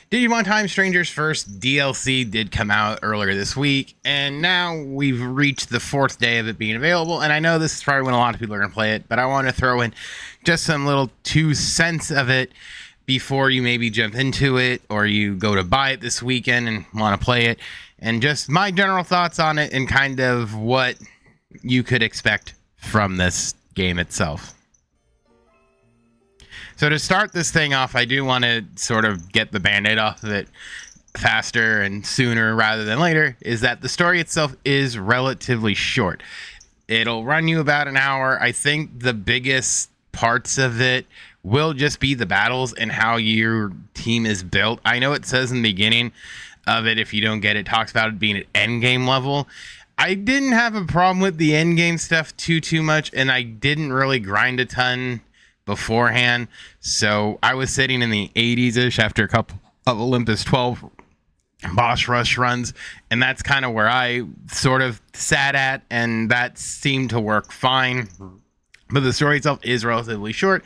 Digimon Time Stranger's first DLC did come out earlier this week, and now we've reached the 4th day of it being available. And I know this is probably when a lot of people are going to play it, but I want to throw in just some little 2 cents of it before you maybe jump into it or you go to buy it this weekend and want to play it, and just my general thoughts on it and kind of what you could expect from this game itself. So to start this thing off, I do want to sort of get the band-aid off of it faster and sooner rather than later, is that the story itself is relatively short. It'll run you about an hour. I think the biggest parts of it will just be the battles and how your team is built. I know it says in the beginning of it, if you don't get it, talks about it being at endgame level. I didn't have a problem with the endgame stuff too much, and I didn't really grind a ton beforehand, so I was sitting in the 80s-ish after a couple of Olympus 12 boss rush runs, and that's kind of where I sort of sat at, and that seemed to work fine. But the story itself is relatively short.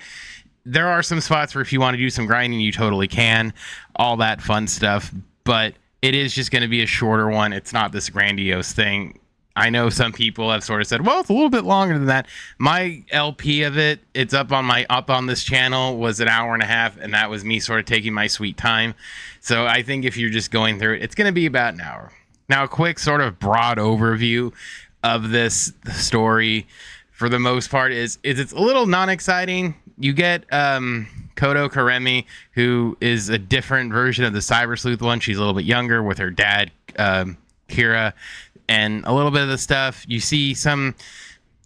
There are some spots where if you want to do some grinding, you totally can, all that fun stuff, but it is just going to be a shorter one. It's not this grandiose thing. I know some people have sort of said, well, it's a little bit longer than that. My LP of it, it's up on this channel, was an hour and a half, and that was me sort of taking my sweet time. So I think if you're just going through it, it's going to be about an hour. Now, a quick sort of broad overview of this story, for the most part, is it's a little non-exciting. You get Kodo Karemi, who is a different version of the Cyber Sleuth one. She's a little bit younger with her dad, Kira, and a little bit of the stuff. You see some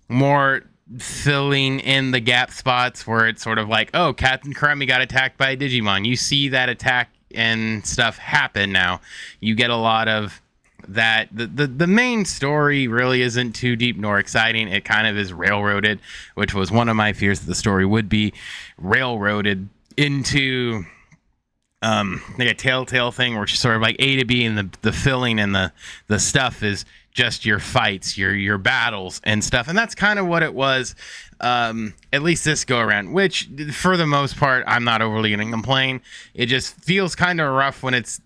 more filling in the gap spots where it's sort of like, oh, Captain Karemi got attacked by a Digimon. You see that attack and stuff happen now. You get a lot of that. The main story really isn't too deep nor exciting. It kind of is railroaded, which was one of my fears that the story would be railroaded into like a telltale thing where it's sort of like A to B, and the filling and the stuff is just your fights, your battles and stuff. And that's kind of what it was, at least this go around, which for the most part, I'm not overly going to complain. It just feels kind of rough when if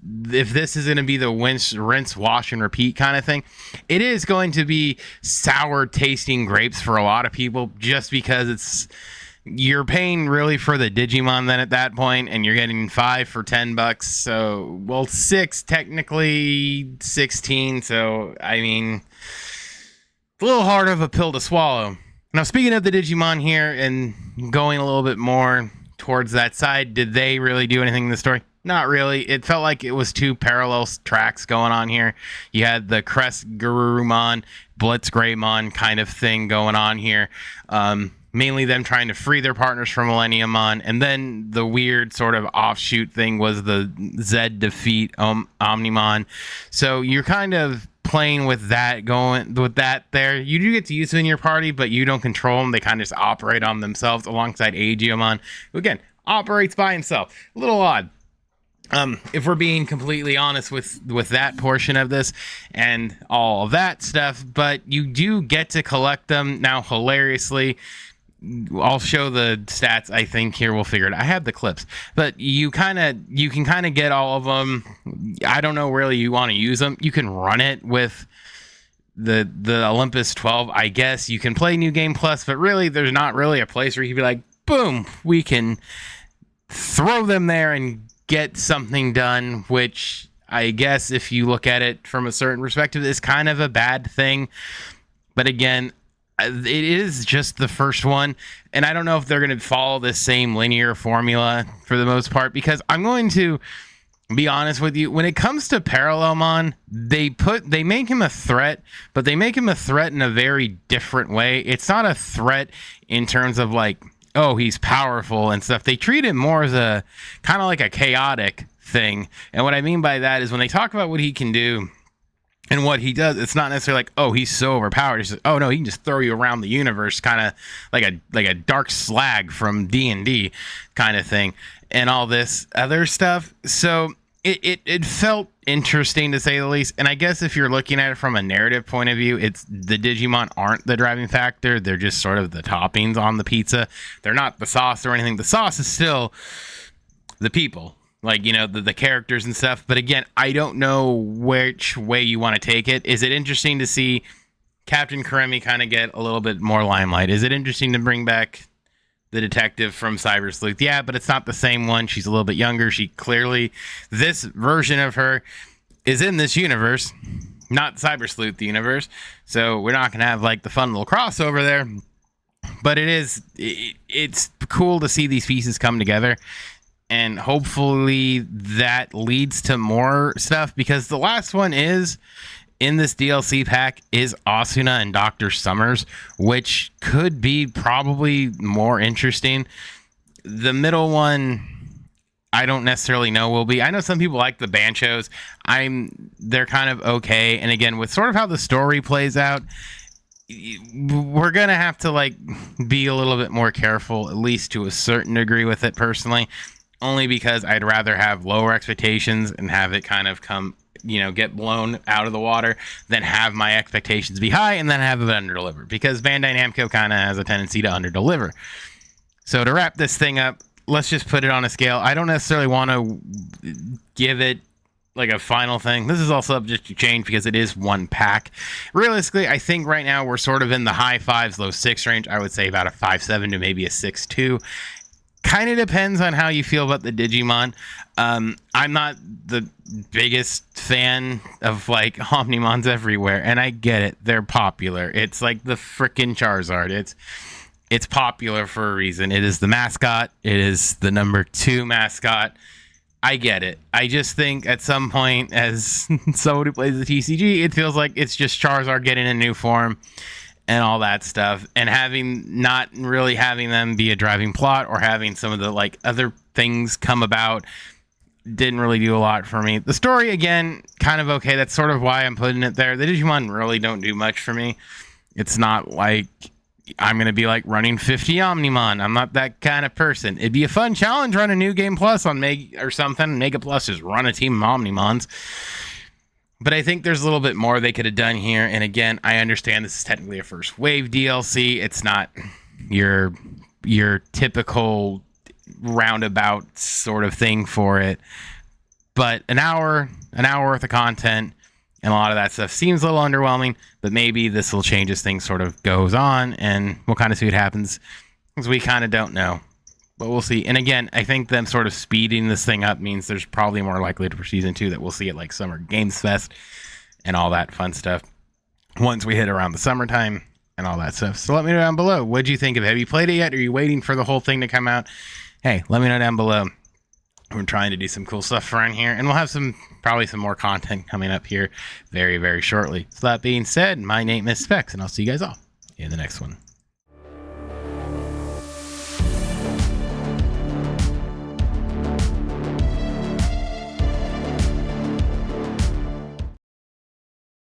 this is going to be the rinse, wash, and repeat kind of thing. It is going to be sour tasting grapes for a lot of people, just because you're paying really for the Digimon then at that point, and you're getting 5 for $10. So, well, 6, technically 16. So, I mean, it's a little hard of a pill to swallow. Now, speaking of the Digimon here and going a little bit more towards that side, did they really do anything in the story? Not really. It felt like it was 2 parallel tracks going on here. You had the Crest Garurumon, Blitz Greymon kind of thing going on here. Mainly them trying to free their partners from Millenniumon, and then the weird sort of offshoot thing was the Zed defeat Omnimon. So you're kind of playing with that, going with that there. You do get to use it in your party, but you don't control them. They kind of just operate on themselves alongside Aegeomon, who again operates by himself. A little odd. If we're being completely honest with that portion of this and all of that stuff, but you do get to collect them. Now, hilariously, I'll show the stats. I think here we'll figure it out. I have the clips, but you can kind of get all of them. I don't know really you want to use them. You can run it with the Olympus 12. I guess you can play New Game Plus, but really there's not really a place where you can be like, boom, we can throw them there and get something done, which I guess if you look at it from a certain perspective is kind of a bad thing. But again, it is just the first one, and I don't know if they're going to follow this same linear formula for the most part, because I'm going to be honest with you, when it comes to Parallelmon, they make him a threat, but they make him a threat in a very different way. It's not a threat in terms of like, oh, he's powerful and stuff. They treat him more as a kind of like a chaotic thing. And what I mean by that is when they talk about what he can do and what he does, it's not necessarily like, oh, he's so overpowered. It's just, oh no, he can just throw you around the universe, kind of like a dark slag from D&D kind of thing, and all this other stuff. So it felt interesting to say the least. And I guess if you're looking at it from a narrative point of view, it's the Digimon aren't the driving factor. They're just sort of the toppings on the pizza. They're not the sauce or anything. The sauce is still the people. like, you know, the characters and stuff. But again, I don't know which way you want to take it. Is it interesting to see Captain Karemi kind of get a little bit more limelight? Is it interesting to bring back the detective from Cyber Sleuth? Yeah, but it's not the same one. She's a little bit younger. She clearly, this version of her is in this universe, not Cyber Sleuth universe. So we're not going to have like the fun little crossover there. But it's cool to see these pieces come together. And hopefully that leads to more stuff, because the last one is in this DLC pack is Asuna and Dr. Summers, which could be probably more interesting. The middle one, I don't necessarily know will be. I know some people like the Banchos. They're kind of okay. And again, with sort of how the story plays out, we're gonna have to like be a little bit more careful, at least to a certain degree, with it personally. Only because I'd rather have lower expectations and have it kind of come, you know, get blown out of the water than have my expectations be high and then have it underdeliver. Because Bandai Namco kind of has a tendency to underdeliver. So to wrap this thing up, let's just put it on a scale. I don't necessarily want to give it like a final thing. This is all subject to change because it is one pack. Realistically, I think right now we're sort of in the high 5s, low 6 range. I would say about a 5.7 to maybe a 6.2. Kind of depends on how you feel about the Digimon. I'm not the biggest fan of like Omnimons everywhere, and I get it. They're popular. It's like the frickin' Charizard. It's popular for a reason. It is the mascot. It is the number 2 mascot. I get it. I just think at some point, as someone who plays the TCG, it feels like it's just Charizard getting a new form and all that stuff, and not really having them be a driving plot, or having some of the like other things come about didn't really do a lot for me. The story, again, kind of okay. That's sort of why I'm putting it there. The Digimon really don't do much for me. It's not like I'm going to be like running 50 Omnimon. I'm not that kind of person. It'd be a fun challenge, run a New Game Plus on Mega or something. Mega Plus is run a team of Omnimons. But I think there's a little bit more they could have done here. And again, I understand this is technically a first wave DLC. It's not your typical roundabout sort of thing for it. But an hour worth of content and a lot of that stuff seems a little underwhelming. But maybe this will change as things sort of goes on, and we'll kind of see what happens, because we kind of don't know. But we'll see. And again, I think them sort of speeding this thing up means there's probably more likelihood for season 2 that we'll see it like Summer Games Fest and all that fun stuff once we hit around the summertime and all that stuff. So let me know down below. What'd you think of it? Have you played it yet? Are you waiting for the whole thing to come out? Hey, let me know down below. We're trying to do some cool stuff around here, and we'll have probably some more content coming up here very, very shortly. So that being said, my name is Specs, and I'll see you guys all in the next one.